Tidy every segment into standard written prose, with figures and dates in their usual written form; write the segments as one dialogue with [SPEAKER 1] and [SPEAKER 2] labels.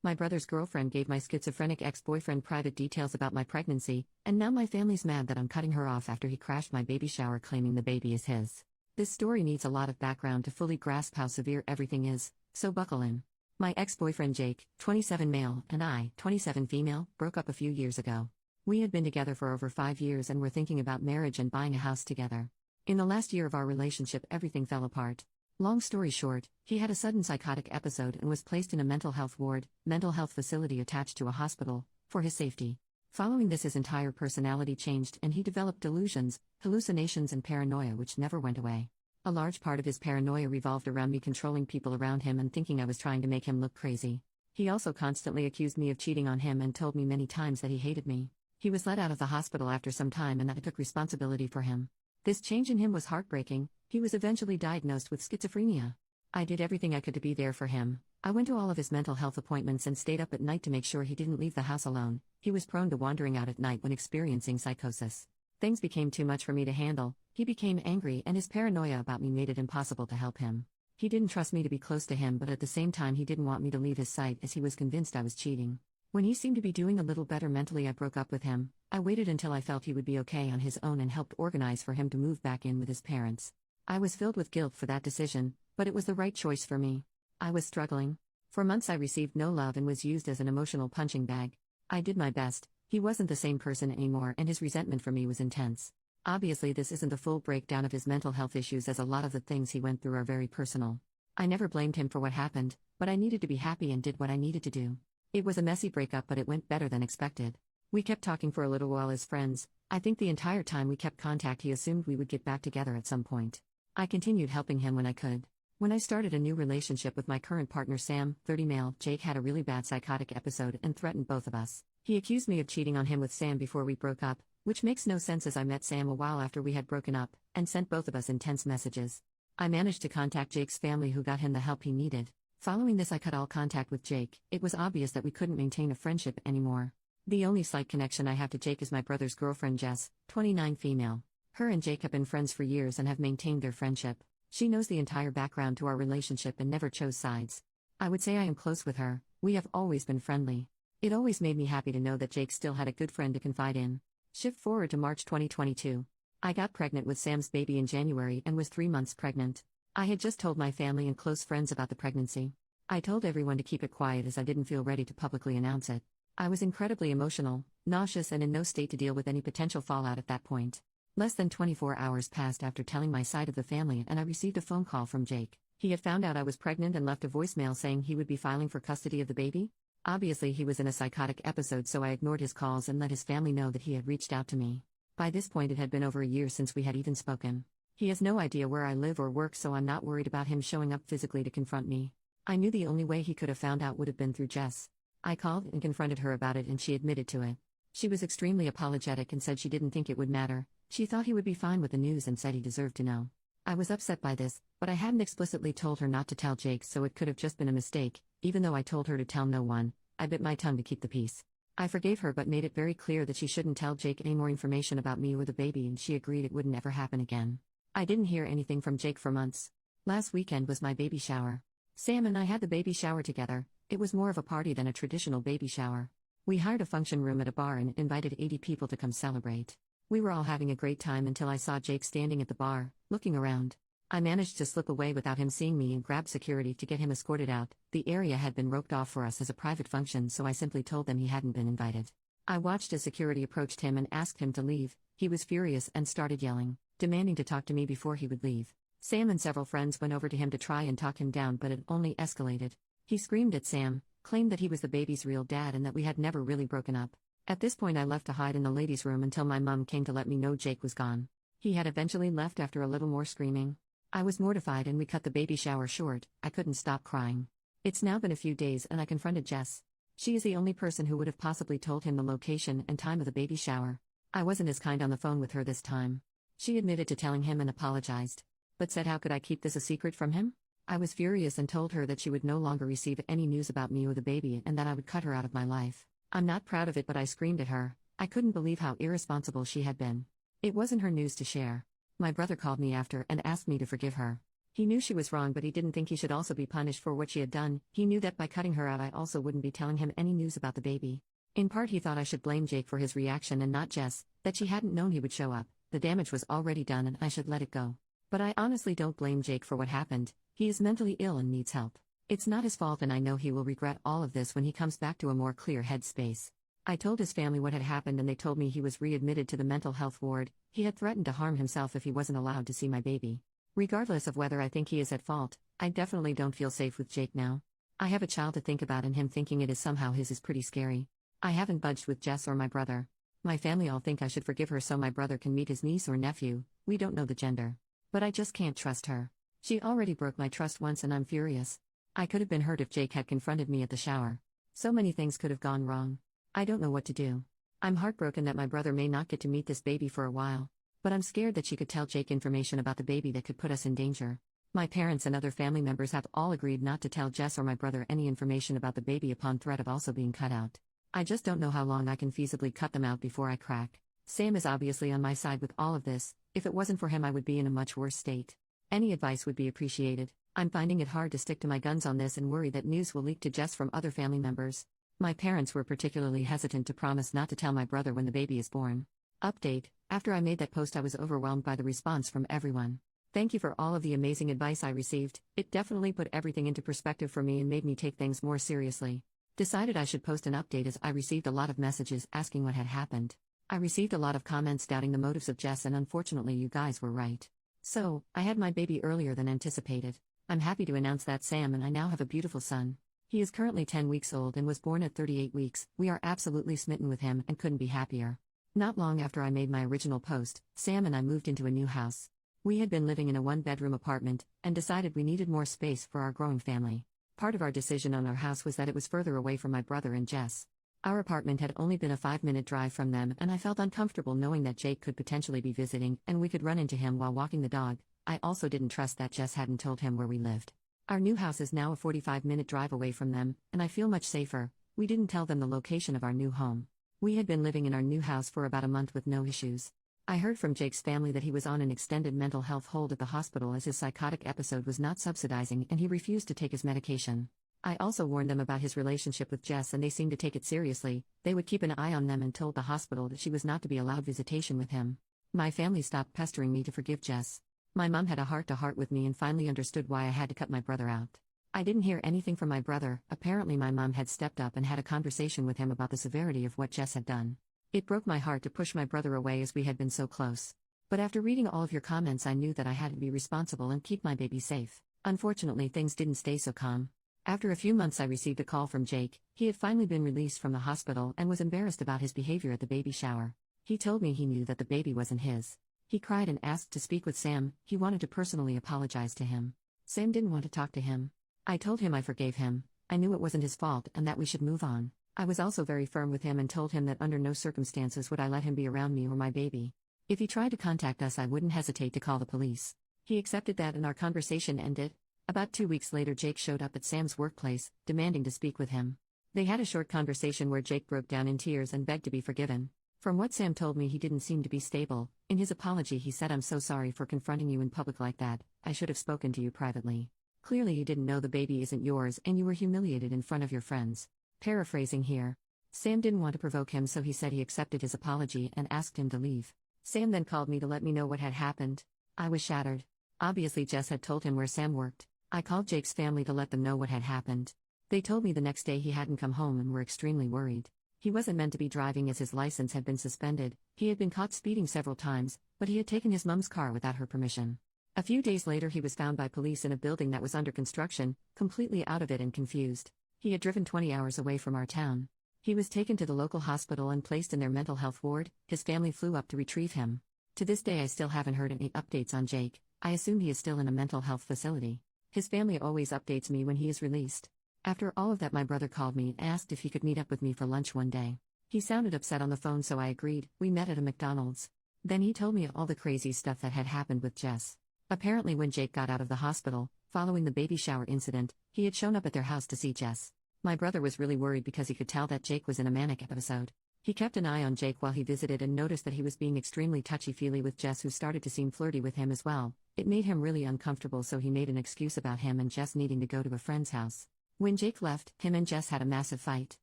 [SPEAKER 1] My brother's girlfriend gave my schizophrenic ex-boyfriend private details about my pregnancy, and now my family's mad that I'm cutting her off after he crashed my baby shower claiming the baby is his. This story needs a lot of background to fully grasp how severe everything is, so buckle in. My ex-boyfriend Jake, 27 male, and I, 27 female, broke up a few years ago. We had been together for over 5 years and were thinking about marriage and buying a house together. In the last year of our relationship, everything fell apart. Long story short, he had a sudden psychotic episode and was placed in a mental health ward, mental health facility attached to a hospital, for his safety. Following this, his entire personality changed and he developed delusions, hallucinations and paranoia which never went away. A large part of his paranoia revolved around me controlling people around him and thinking I was trying to make him look crazy. He also constantly accused me of cheating on him and told me many times that he hated me. He was let out of the hospital after some time and that I took responsibility for him. This change in him was heartbreaking. He was eventually diagnosed with schizophrenia. I did everything I could to be there for him. I went to all of his mental health appointments and stayed up at night to make sure he didn't leave the house alone. He was prone to wandering out at night when experiencing psychosis. Things became too much for me to handle. He became angry and his paranoia about me made it impossible to help him. He didn't trust me to be close to him, but at the same time he didn't want me to leave his sight as he was convinced I was cheating. When he seemed to be doing a little better mentally, I broke up with him. I waited until I felt he would be okay on his own and helped organize for him to move back in with his parents. I was filled with guilt for that decision, but it was the right choice for me. I was struggling. For months I received no love and was used as an emotional punching bag. I did my best. He wasn't the same person anymore and his resentment for me was intense. Obviously this isn't the full breakdown of his mental health issues, as a lot of the things he went through are very personal. I never blamed him for what happened, but I needed to be happy and did what I needed to do. It was a messy breakup, but it went better than expected. We kept talking for a little while as friends. I think the entire time we kept contact he assumed we would get back together at some point. I continued helping him when I could. When I started a new relationship with my current partner Sam, 30 male, Jake had a really bad psychotic episode and threatened both of us. He accused me of cheating on him with Sam before we broke up, which makes no sense as I met Sam a while after we had broken up, and sent both of us intense messages. I managed to contact Jake's family, who got him the help he needed. Following this, I cut all contact with Jake. It was obvious that we couldn't maintain a friendship anymore. The only slight connection I have to Jake is my brother's girlfriend Jess, 29 female. Her and Jake have been friends for years and have maintained their friendship. She knows the entire background to our relationship and never chose sides. I would say I am close with her. We have always been friendly. It always made me happy to know that Jake still had a good friend to confide in. Shift forward to March 2022. I got pregnant with Sam's baby in January and was 3 months pregnant. I had just told my family and close friends about the pregnancy. I told everyone to keep it quiet as I didn't feel ready to publicly announce it. I was incredibly emotional, nauseous and in no state to deal with any potential fallout at that point. Less than 24 hours passed after telling my side of the family and I received a phone call from Jake. He had found out I was pregnant and left a voicemail saying he would be filing for custody of the baby. Obviously he was in a psychotic episode, so I ignored his calls and let his family know that he had reached out to me. By this point it had been over a year since we had even spoken. He has no idea where I live or work, so I'm not worried about him showing up physically to confront me. I knew the only way he could have found out would have been through Jess. I called and confronted her about it and she admitted to it. She was extremely apologetic and said she didn't think it would matter. She thought he would be fine with the news and said he deserved to know. I was upset by this, but I hadn't explicitly told her not to tell Jake, so it could have just been a mistake. Even though I told her to tell no one, I bit my tongue to keep the peace. I forgave her but made it very clear that she shouldn't tell Jake any more information about me or the baby, and she agreed it wouldn't ever happen again. I didn't hear anything from Jake for months. Last weekend was my baby shower. Sam and I had the baby shower together. It was more of a party than a traditional baby shower. We hired a function room at a bar and invited 80 people to come celebrate. We were all having a great time until I saw Jake standing at the bar, looking around. I managed to slip away without him seeing me and grabbed security to get him escorted out. The area had been roped off for us as a private function, so I simply told them he hadn't been invited. I watched as security approached him and asked him to leave. He was furious and started yelling, demanding to talk to me before he would leave. Sam and several friends went over to him to try and talk him down, but it only escalated. He screamed at Sam, claimed that he was the baby's real dad and that we had never really broken up. At this point I left to hide in the ladies' room until my mum came to let me know Jake was gone. He had eventually left after a little more screaming. I was mortified and we cut the baby shower short. I couldn't stop crying. It's now been a few days and I confronted Jess. She is the only person who would have possibly told him the location and time of the baby shower. I wasn't as kind on the phone with her this time. She admitted to telling him and apologized, but said how could I keep this a secret from him? I was furious and told her that she would no longer receive any news about me or the baby and that I would cut her out of my life. I'm not proud of it, but I screamed at her. I couldn't believe how irresponsible she had been. It wasn't her news to share. My brother called me after and asked me to forgive her. He knew she was wrong, but he didn't think he should also be punished for what she had done. He knew that by cutting her out, I also wouldn't be telling him any news about the baby. In part, he thought I should blame Jake for his reaction and not Jess, that she hadn't known he would show up. The damage was already done and I should let it go. But I honestly don't blame Jake for what happened. He is mentally ill and needs help. It's not his fault, and I know he will regret all of this when he comes back to a more clear headspace. I told his family what had happened and they told me he was readmitted to the mental health ward. He had threatened to harm himself if he wasn't allowed to see my baby. Regardless of whether I think he is at fault, I definitely don't feel safe with Jake now. I have a child to think about, and him thinking it is somehow his is pretty scary. I haven't budged with Jess or my brother. My family all think I should forgive her so my brother can meet his niece or nephew. We don't know the gender. But I just can't trust her. She already broke my trust once and I'm furious. I could have been hurt if Jake had confronted me at the shower. So many things could have gone wrong. I don't know what to do. I'm heartbroken that my brother may not get to meet this baby for a while. But I'm scared that she could tell Jake information about the baby that could put us in danger. My parents and other family members have all agreed not to tell Jess or my brother any information about the baby upon threat of also being cut out. I just don't know how long I can feasibly cut them out before I crack. Sam is obviously on my side with all of this. If it wasn't for him, I would be in a much worse state. Any advice would be appreciated. I'm finding it hard to stick to my guns on this and worry that news will leak to Jess from other family members. My parents were particularly hesitant to promise not to tell my brother when the baby is born. Update: after I made that post, I was overwhelmed by the response from everyone. Thank you for all of the amazing advice I received. It definitely put everything into perspective for me and made me take things more seriously. Decided I should post an update as I received a lot of messages asking what had happened. I received a lot of comments doubting the motives of Jess, and unfortunately you guys were right. So, I had my baby earlier than anticipated. I'm happy to announce that Sam and I now have a beautiful son. He is currently 10 weeks old and was born at 38 weeks. We are absolutely smitten with him and couldn't be happier. Not long after I made my original post, Sam and I moved into a new house. We had been living in a one-bedroom apartment and decided we needed more space for our growing family. Part of our decision on our house was that it was further away from my brother and Jess. Our apartment had only been a 5-minute drive from them, and I felt uncomfortable knowing that Jake could potentially be visiting and we could run into him while walking the dog. I also didn't trust that Jess hadn't told him where we lived. Our new house is now a 45-minute drive away from them, and I feel much safer. We didn't tell them the location of our new home. We had been living in our new house for about a month with no issues. I heard from Jake's family that he was on an extended mental health hold at the hospital as his psychotic episode was not subsidizing and he refused to take his medication. I also warned them about his relationship with Jess and they seemed to take it seriously. They would keep an eye on them and told the hospital that she was not to be allowed visitation with him. My family stopped pestering me to forgive Jess. My mom had a heart-to-heart with me and finally understood why I had to cut my brother out. I didn't hear anything from my brother. Apparently my mom had stepped up and had a conversation with him about the severity of what Jess had done. It broke my heart to push my brother away as we had been so close. But after reading all of your comments, I knew that I had to be responsible and keep my baby safe. Unfortunately, things didn't stay so calm. After a few months, I received a call from Jake. He had finally been released from the hospital and was embarrassed about his behavior at the baby shower. He told me he knew that the baby wasn't his. He cried and asked to speak with Sam. He wanted to personally apologize to him. Sam didn't want to talk to him. I told him I forgave him. I knew it wasn't his fault and that we should move on. I was also very firm with him and told him that under no circumstances would I let him be around me or my baby. If he tried to contact us, I wouldn't hesitate to call the police. He accepted that and our conversation ended. About 2 weeks later, Jake showed up at Sam's workplace, demanding to speak with him. They had a short conversation where Jake broke down in tears and begged to be forgiven. From what Sam told me, he didn't seem to be stable. In his apology, he said, "I'm so sorry for confronting you in public like that. I should have spoken to you privately. Clearly you didn't know the baby isn't yours and you were humiliated in front of your friends." Paraphrasing here. Sam didn't want to provoke him, so he said he accepted his apology and asked him to leave. Sam then called me to let me know what had happened. I was shattered. Obviously Jess had told him where Sam worked. I called Jake's family to let them know what had happened. They told me the next day he hadn't come home and were extremely worried. He wasn't meant to be driving as his license had been suspended. He had been caught speeding several times, but he had taken his mom's car without her permission. A few days later he was found by police in a building that was under construction, completely out of it and confused. He had driven 20 hours away from our town. He was taken to the local hospital and placed in their mental health ward. His family flew up to retrieve him. To this day I still haven't heard any updates on Jake. I assume he is still in a mental health facility. His family always updates me when he is released. After all of that, my brother called me and asked if he could meet up with me for lunch one day. He sounded upset on the phone, so I agreed. We met at a McDonald's. Then he told me all the crazy stuff that had happened with Jess. Apparently when Jake got out of the hospital, following the baby shower incident, he had shown up at their house to see Jess. My brother was really worried because he could tell that Jake was in a manic episode. He kept an eye on Jake while he visited and noticed that he was being extremely touchy-feely with Jess, who started to seem flirty with him as well. It made him really uncomfortable, so he made an excuse about him and Jess needing to go to a friend's house. When Jake left, him and Jess had a massive fight.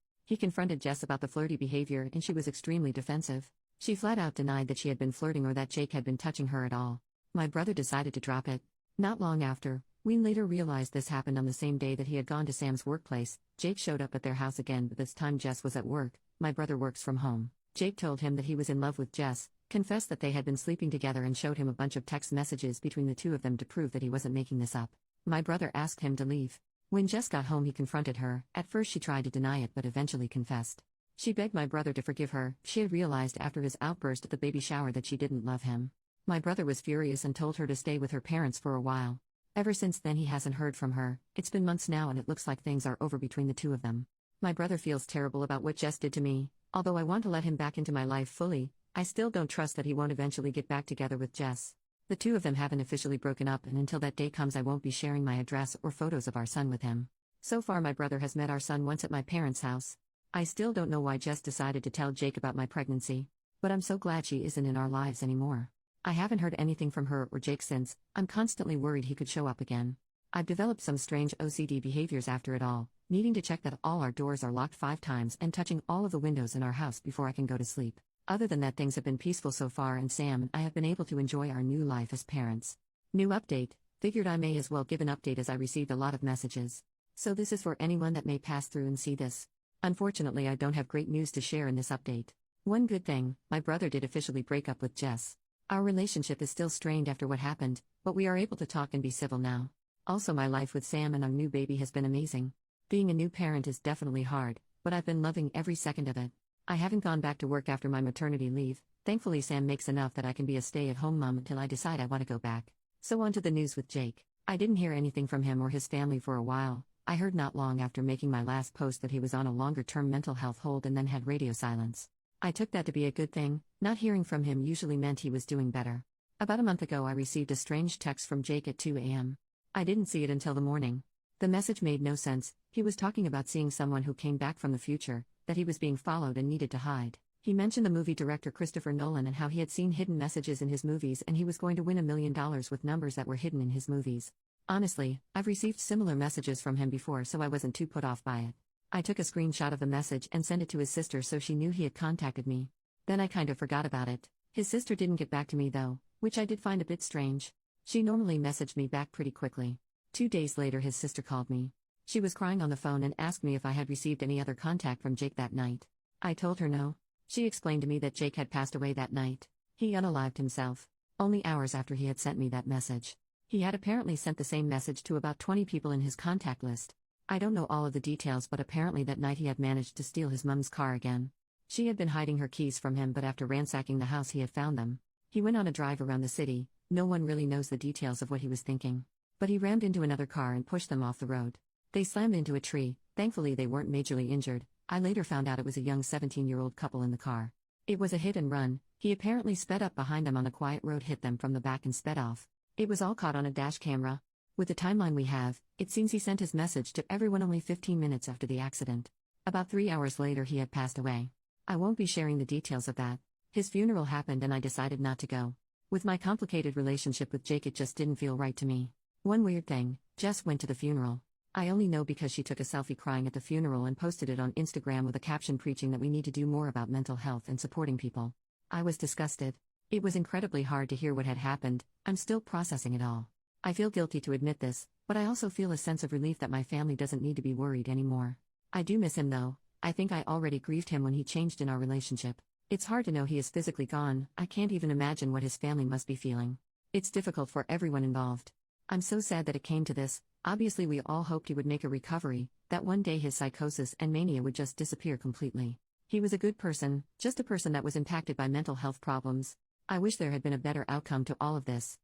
[SPEAKER 1] He confronted Jess about the flirty behavior and she was extremely defensive. She flat out denied that she had been flirting or that Jake had been touching her at all. My brother decided to drop it. Not long after, we later realized this happened on the same day that he had gone to Sam's workplace. Jake showed up at their house again, but this time Jess was at work. My brother works from home. Jake told him that he was in love with Jess, confessed that they had been sleeping together, and showed him a bunch of text messages between the two of them to prove that he wasn't making this up. My brother asked him to leave. When Jess got home, he confronted her. At first she tried to deny it but eventually confessed. She begged my brother to forgive her. She had realized after his outburst at the baby shower that she didn't love him. My brother was furious and told her to stay with her parents for a while. Ever since then he hasn't heard from her. It's been months now and it looks like things are over between the two of them. My brother feels terrible about what Jess did to me. Although I want to let him back into my life fully, I still don't trust that he won't eventually get back together with Jess. The two of them haven't officially broken up, and until that day comes I won't be sharing my address or photos of our son with him. So far my brother has met our son once at my parents' house. I still don't know why Jess decided to tell Jake about my pregnancy. But I'm so glad she isn't in our lives anymore. I haven't heard anything from her or Jake since. I'm constantly worried he could show up again. I've developed some strange OCD behaviors after it all, needing to check that all our doors are locked 5 times and touching all of the windows in our house before I can go to sleep. Other than that, things have been peaceful so far, and Sam and I have been able to enjoy our new life as parents. New update. Figured I may as well give an update as I received a lot of messages. So this is for anyone that may pass through and see this. Unfortunately, I don't have great news to share in this update. One good thing, my brother did officially break up with Jess. Our relationship is still strained after what happened, but we are able to talk and be civil now. Also, my life with Sam and our new baby has been amazing. Being a new parent is definitely hard, but I've been loving every second of it. I haven't gone back to work after my maternity leave. Thankfully, Sam makes enough that I can be a stay-at-home mom until I decide I want to go back. So on to the news with Jake. I didn't hear anything from him or his family for a while. I heard not long after making my last post that he was on a longer-term mental health hold and then had radio silence. I took that to be a good thing. Not hearing from him usually meant he was doing better. About a month ago I received a strange text from Jake at 2 a.m. I didn't see it until the morning. The message made no sense. He was talking about seeing someone who came back from the future, that he was being followed and needed to hide. He mentioned the movie director Christopher Nolan and how he had seen hidden messages in his movies and he was going to win $1 million with numbers that were hidden in his movies. Honestly, I've received similar messages from him before, so I wasn't too put off by it. I took a screenshot of the message and sent it to his sister so she knew he had contacted me. Then I kind of forgot about it. His sister didn't get back to me though, which I did find a bit strange. She normally messaged me back pretty quickly. 2 days later his sister called me. She was crying on the phone and asked me if I had received any other contact from Jake that night. I told her no. She explained to me that Jake had passed away that night. He unalived himself. Only hours after he had sent me that message. He had apparently sent the same message to about 20 people in his contact list. I don't know all of the details, but apparently that night he had managed to steal his mom's car again. She had been hiding her keys from him, but after ransacking the house he had found them. He went on a drive around the city. No one really knows the details of what he was thinking. But he rammed into another car and pushed them off the road. They slammed into a tree. Thankfully they weren't majorly injured. I later found out it was a young 17-year-old couple in the car. It was a hit and run. He apparently sped up behind them on a quiet road, hit them from the back and sped off. It was all caught on a dash camera. With the timeline we have, it seems he sent his message to everyone only 15 minutes after the accident. About 3 hours later he had passed away. I won't be sharing the details of that. His funeral happened and I decided not to go. With my complicated relationship with Jake, it just didn't feel right to me. One weird thing, Jess went to the funeral. I only know because she took a selfie crying at the funeral and posted it on Instagram with a caption preaching that we need to do more about mental health and supporting people. I was disgusted. It was incredibly hard to hear what had happened. I'm still processing it all. I feel guilty to admit this, but I also feel a sense of relief that my family doesn't need to be worried anymore. I do miss him though. I think I already grieved him when he changed in our relationship. It's hard to know he is physically gone. I can't even imagine what his family must be feeling. It's difficult for everyone involved. I'm so sad that it came to this. Obviously we all hoped he would make a recovery, that one day his psychosis and mania would just disappear completely. He was a good person, just a person that was impacted by mental health problems. I wish there had been a better outcome to all of this.